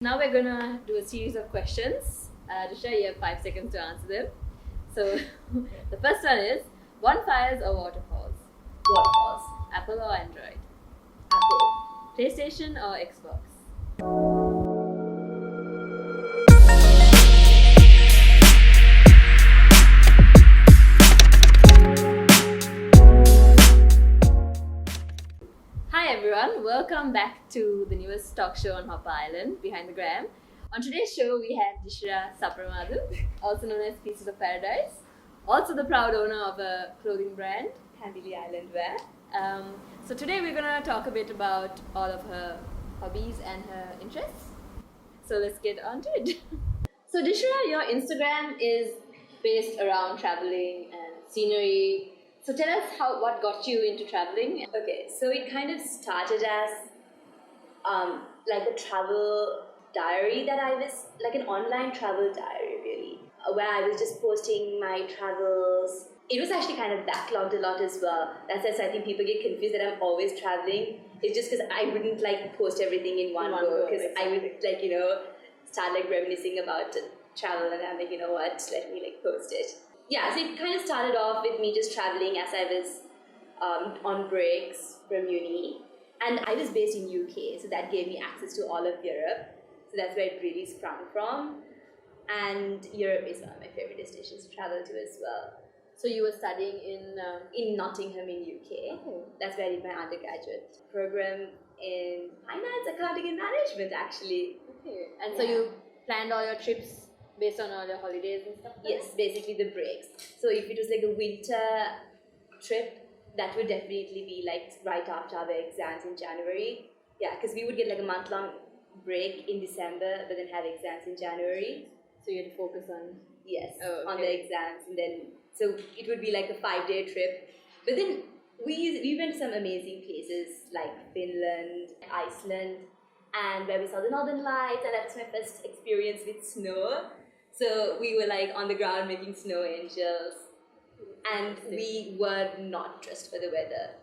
Now we're gonna do a series of questions. Dishnira, you have 5 seconds to answer them. So the first one is bonfires or waterfalls? Waterfalls. Apple or Android? Apple. PlayStation or Xbox? Hi everyone, welcome back to the newest talk show on Hopper Island, Behind the Gram. On today's show we have Dishnira Sapramadu, also known as Pieces of Paradise, also the proud owner of a clothing brand, Highbury Island wear. So today we're going to talk a bit about all of her hobbies and her interests. So let's get on to it. So Dishnira, your Instagram is based around traveling and scenery. So tell us what got you into traveling. Okay, so it kind of started as like a travel diary that I was, like an online travel diary really, where I was just posting my travels. It was actually kind of backlogged a lot as well. That's why I think people get confused that I'm always traveling. It's just because I wouldn't like post everything in one go, because I would start like reminiscing about travel, and I'm like, you know what, let me like post it. Yeah, so it kind of started off with me just traveling as I was on breaks from uni. And I was based in UK, so that gave me access to all of Europe. So that's where it really sprung from. And Europe is one of my favorite destinations to travel to as well. So you were studying in Nottingham in UK. Oh. That's where I did my undergraduate program in finance, accounting and management actually. Okay. And so you planned all your trips based on all your holidays and stuff? Yes, basically the breaks. So if it was like a winter trip, that would definitely be like right after our exams in January. Yeah, because we would get like a month-long break in December, but then have exams in January. So you had to focus on... Yes, Oh, okay. on the exams, and then so it would be like a 5-day trip. But then we went to some amazing places like Finland, Iceland, and where we saw the Northern Lights, and that was my first experience with snow. So we were like on the ground making snow angels, and we were not dressed for the weather.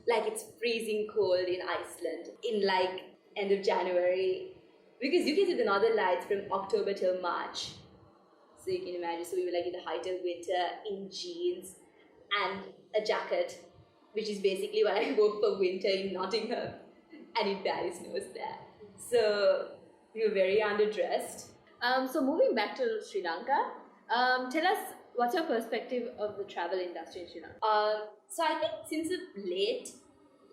Like it's freezing cold in Iceland in like end of January, because you can see the Northern Lights from October till March. So you can imagine, so we were like in the height of winter in jeans and a jacket, which is basically what I wore for winter in Nottingham, and it barely snows there. So we were very underdressed. So moving back to Sri Lanka, tell us what's your perspective of the travel industry in Sri Lanka? So I think since of late,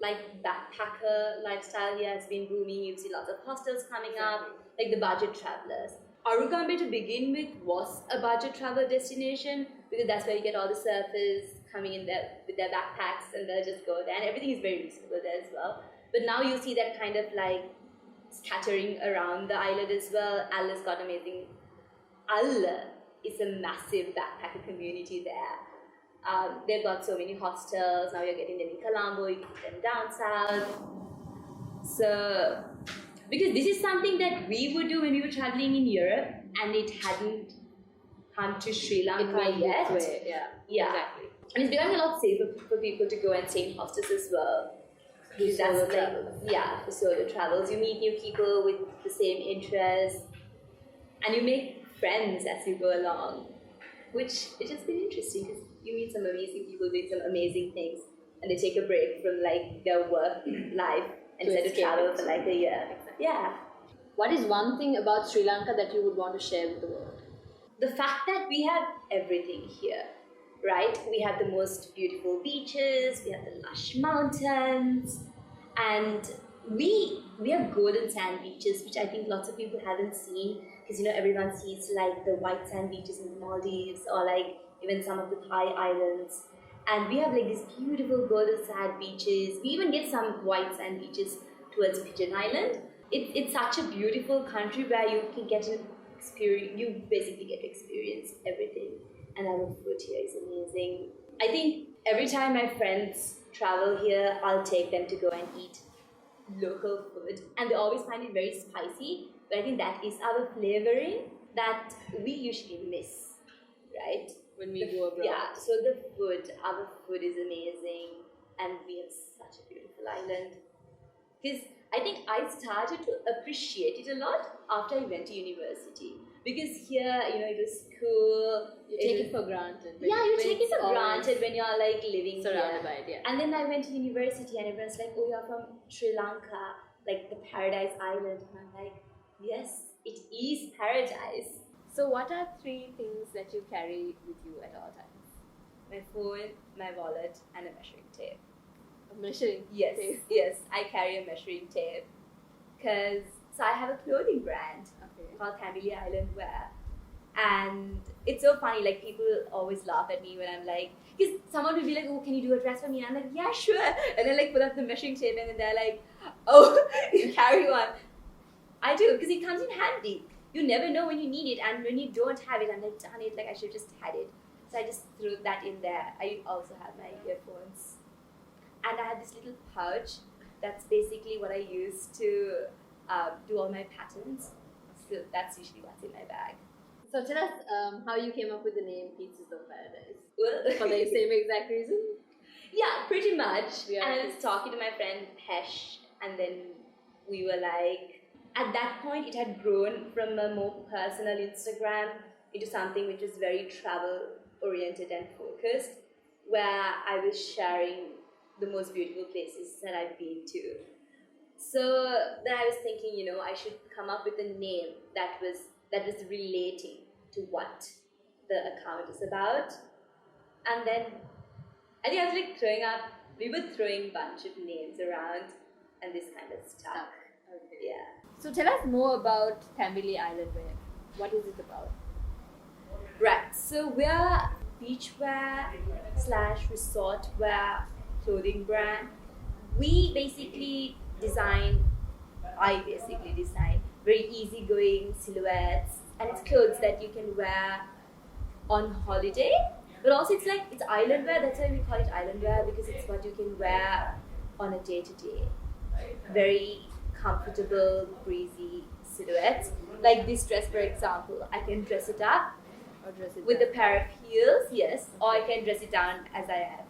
like backpacker lifestyle here has been booming. You see lots of hostels coming up, like the budget travelers. Arugambe to begin with was a budget travel destination, because that's where you get all the surfers coming in there with their backpacks, and they'll just go there, and everything is very reasonable there as well. But now you see that kind of like scattering around the island as well. Allah's got amazing. Allah is a massive backpacker community there. They've got so many hostels. Now you're getting them in Colombo, you get them down south. So, because this is something that we would do when we were traveling in Europe, and it hadn't come to Sri Lanka yet. Yeah, exactly. And it's becoming a lot safer for people to go and stay in hostels as well. For solo travels. You meet new people with the same interests, and you make friends as you go along, which it has been interesting, because you meet some amazing people doing some amazing things, and they take a break from like their work life and decide to travel for like a year. Yeah. What is one thing about Sri Lanka that you would want to share with the world? The fact that we have everything here, right? We have the most beautiful beaches, we have the lush mountains, and we have golden sand beaches, which I think lots of people haven't seen, because everyone sees like the white sand beaches in the Maldives, or like even some of the Thai islands, and we have like these beautiful golden sand beaches. We even get some white sand beaches towards Pigeon Island. It's such a beautiful country where you can get an experience. You basically get to experience everything, and our food here is amazing. I think every time my friends travel here, I'll take them to go and eat local food, and they always find it very spicy, but I think that is our flavoring that we usually miss, right? When we go abroad. Yeah, so our food is amazing, and we have such a beautiful island. Because I think I started to appreciate it a lot after I went to university. Because here, it was cool. You take it for granted. Yeah, you take it it's for granted when you're like living surrounded here. by it, yeah. And then I went to university and everyone's like, oh, you're from Sri Lanka, like the paradise island. And I'm like, yes, it is paradise. So what are 3 things that you carry with you at all times? My phone, my wallet, and a measuring tape. A measuring Yes, tape? yes, I carry a measuring tape. So I have a clothing brand called Highbury Island Wear. And it's so funny, like people always laugh at me when I'm like, because someone will be like, oh, can you do a dress for me? And I'm like, yeah, sure. And then like pull up the measuring tape and then they're like, oh, you carry one. I do, because it comes in handy. You never know when you need it, and when you don't have it, I'm like, darn it, like I should have just had it. So I just threw that in there. I also have my earphones. And I have this little pouch that's basically what I use to do all my patterns. So that's usually what's in my bag. So tell us how you came up with the name Pizzas of Paradise. Well, For the same exact reason? Yeah, pretty much. Yeah. And I was talking to my friend Hesh, and then we were like, at that point it had grown from a more personal Instagram into something which was very travel oriented and focused, where I was sharing the most beautiful places that I've been to. So then I was thinking, I should come up with a name that was relating to what the account is about. And then I think I was like we were throwing a bunch of names around, and this kind of stuff. Okay. Yeah. So tell us more about Highbury Island Wear. What is it about? Right. So we're beachwear / resort wear clothing brand. I basically design very easygoing silhouettes, and it's clothes that you can wear on holiday. But also it's island wear. That's why we call it island wear, because it's what you can wear on a day-to-day. Very comfortable, breezy silhouettes. Like this dress, for example, I can dress it up Or dress it with down? a pair of heels, yes, or I can dress it down as I am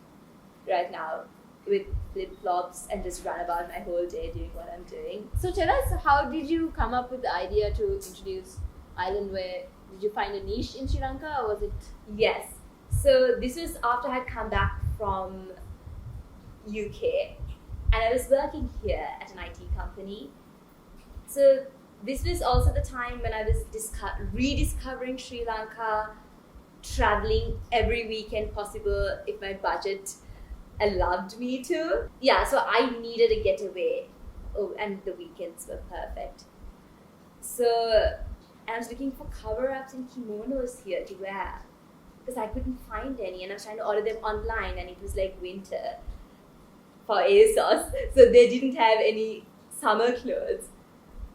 right now with flip-flops and just run about my whole day doing what I'm doing. So tell us, how did you come up with the idea to introduce island wear? Did you find a niche in Sri Lanka, or was it? Yes. So this was after I had come back from UK, and I was working here at an IT company. So this was also the time when I was rediscovering Sri Lanka, traveling every weekend possible if my budget allowed me to. Yeah, so I needed a getaway. Oh, and the weekends were perfect. So I was looking for cover-ups and kimonos here to wear, because I couldn't find any, and I was trying to order them online, and it was like winter for ASOS, so they didn't have any summer clothes.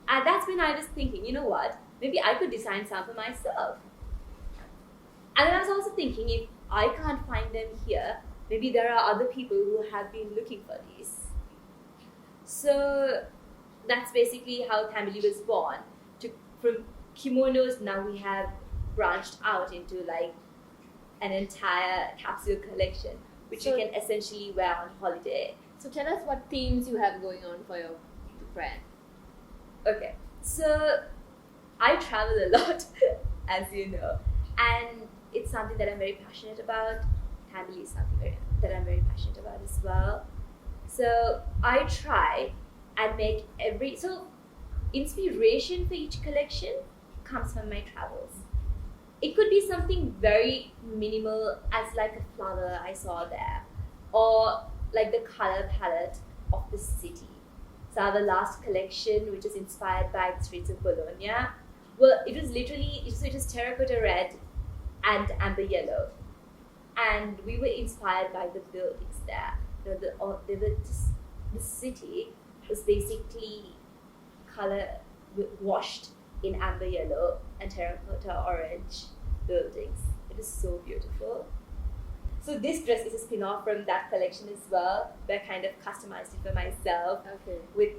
And that's when I was thinking, you know what, maybe I could design some for myself. And then I was also thinking, if I can't find them here, maybe there are other people who have been looking for these. So that's basically how Family was born. From kimonos, now we have branched out into like an entire capsule collection, which you can essentially wear on holiday. So tell us what themes you have going on for your brand. Okay, so I travel a lot, as you know, and it's something that I'm very passionate about. Family is something that I'm very passionate about as well. So I try and make inspiration for each collection comes from my travels. It could be something very minimal, as like a flower I saw there, or like the color palette of the city. So our last collection, which is inspired by the streets of Bologna, well, it was terracotta red and amber yellow, and we were inspired by the buildings there. The city was basically washed in amber yellow and terracotta orange buildings. It is so beautiful. So this dress is a spin-off from that collection as well, where I kind of customized it for myself. Okay. With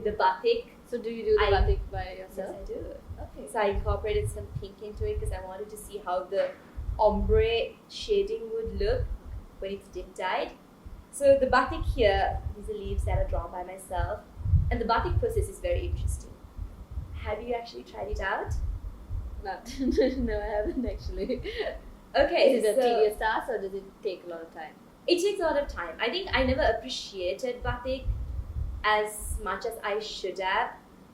the batik. So do you do the batik by yourself? Yes, I do. Okay. So I incorporated some pink into it because I wanted to see how the ombre shading would look when it's dip dyed. So the batik here, these are leaves that are drawn by myself. And the batik process is very interesting. Have you actually tried it out? Not. No, I haven't actually. Okay. Is it a tedious task or does it take a lot of time? It takes a lot of time. I think I never appreciated batik as much as I should have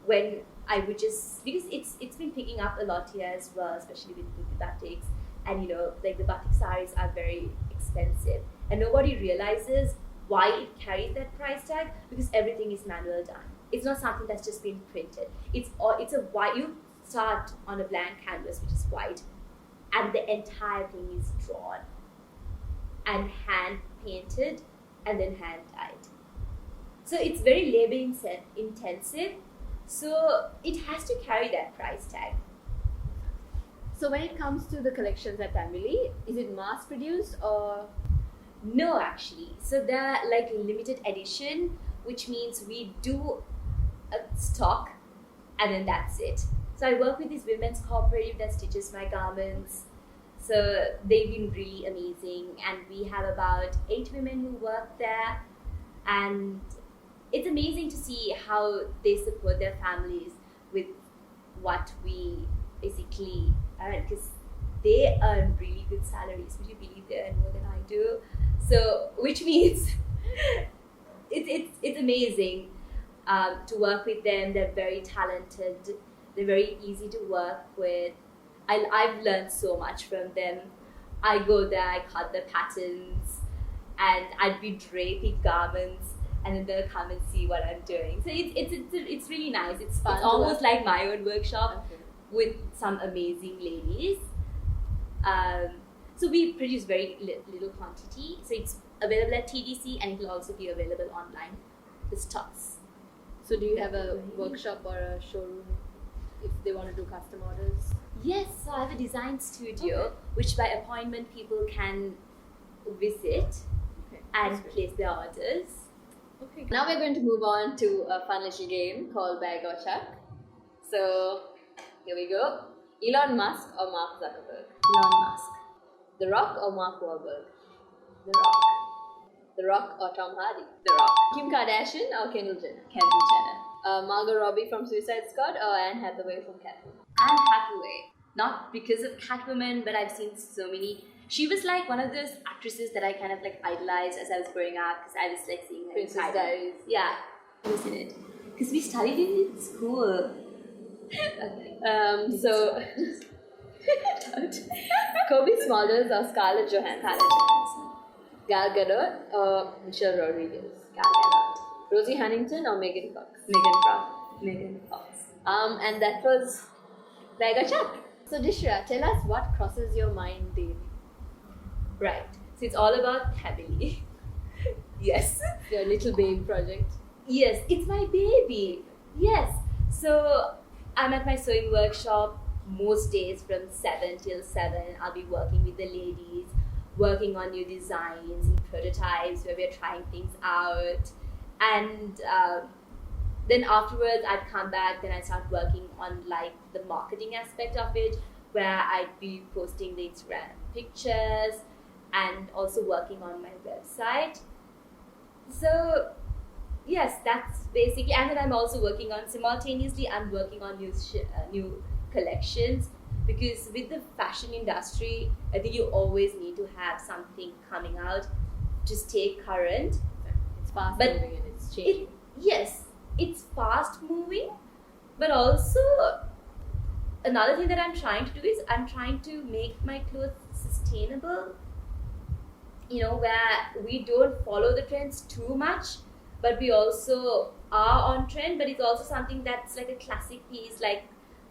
when I would just, because it's been picking up a lot here as well, especially with the batiks. And like the batik saris are very expensive. And nobody realizes why it carries that price tag, because everything is manual done. It's not something that's just been printed. It's a white, you start on a blank canvas which is white, and the entire thing is drawn and hand painted and then hand dyed. So it's very labor intensive. So it has to carry that price tag. So when it comes to the collections at Family, is it mass produced or? No, actually. So they're like limited edition, which means we do a stock and then that's it. So I work with this women's cooperative that stitches my garments. So they've been really amazing, and we have about 8 women who work there, and it's amazing to see how they support their families with what we basically earn, because they earn really good salaries. Would you believe they earn more than I do? So which means it's amazing to work with them. They're very talented. They're very easy to work with. I've learned so much from them. I go there, I cut the patterns, and I'd be draping garments, and then they'll come and see what I'm doing. So it's really nice. It's fun. It's almost like my own workshop with some amazing ladies. So we produce very little quantity. So it's available at TDC, and it will also be available online, the stocks. So do you have a workshop or a showroom if they want to do custom orders? Yes, so I have a design studio, which by appointment people can visit and place their orders. Okay. Now we're going to move on to a fun little game called Bag or Chuck. So here we go. Elon Musk or Mark Zuckerberg? Elon Musk. The Rock or Mark Wahlberg? The Rock. The Rock or Tom Hardy? The Rock. Kim Kardashian or Kendall Jenner? Kendall Jenner. Margot Robbie from Suicide Squad or Anne Hathaway from Catwoman? Anne Hathaway. Not because of Catwoman, but I've seen so many. She was like one of those actresses that I kind of like idolized as I was growing up, because I was like seeing her Princess Diaries. Yeah, I was in it. Because we studied it in school. So Kobe Smulders or Scarlett Johansson? Gal Gadot or Michelle Rodriguez? Gal Gadot. Rosie Huntington or Megan Fox? Megan Fox. And that was Bag or Chuck. So Dishnira, tell us what crosses your mind daily. Right. So it's all about family. Yes. Your little baby project. Yes, it's my baby. Yes. So I'm at my sewing workshop most days from 7 till 7. I'll be working with the ladies, working on new designs and prototypes where we're trying things out. And then afterwards I'd come back, then I'd start working on like the marketing aspect of it, where I'd be posting the Instagram pictures and also working on my website. So yes, that's basically, and then I'm also working on, simultaneously I'm working on new collections, because with the fashion industry, I think you always need to have something coming out to stay current. It's fast moving and it's changing. Yes, it's fast moving, but also another thing that I'm trying to do is I'm trying to make my clothes sustainable, where we don't follow the trends too much, but we also are on trend, but it's also something that's like a classic piece, like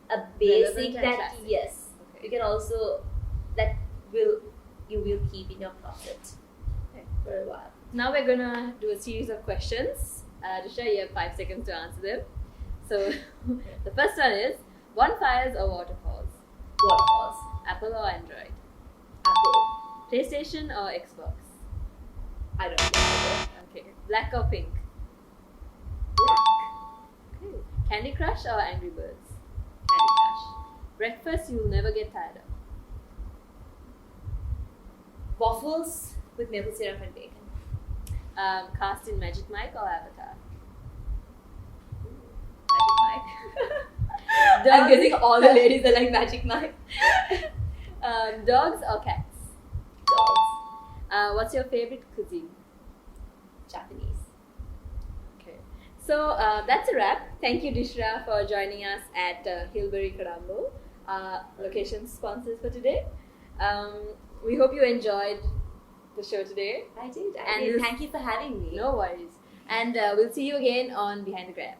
a basic that, yes, you can also, you will keep in your closet for a while. Now we're gonna do a series of questions. Dishnira, you have 5 seconds to answer them. So the first one is, bonfires or waterfalls? Waterfalls. Apple or Android? Apple. PlayStation or Xbox? I don't know. Okay. Black or pink? Black. Okay. Candy Crush or Angry Birds? Candy Crush. Breakfast you'll never get tired of? Waffles with maple syrup and bacon. Cast in Magic Mike or Avatar? Mike. I'm guessing all the ladies are like Magic Mike. Dogs or cats? Dogs. What's your favorite cuisine? Japanese. Okay. So that's a wrap. Thank you, Dishnira, for joining us at Highbury Colombo, location sponsors for today. We hope you enjoyed the show today. I did. And Thank you for having me. No worries. And we'll see you again on Behind the Gram.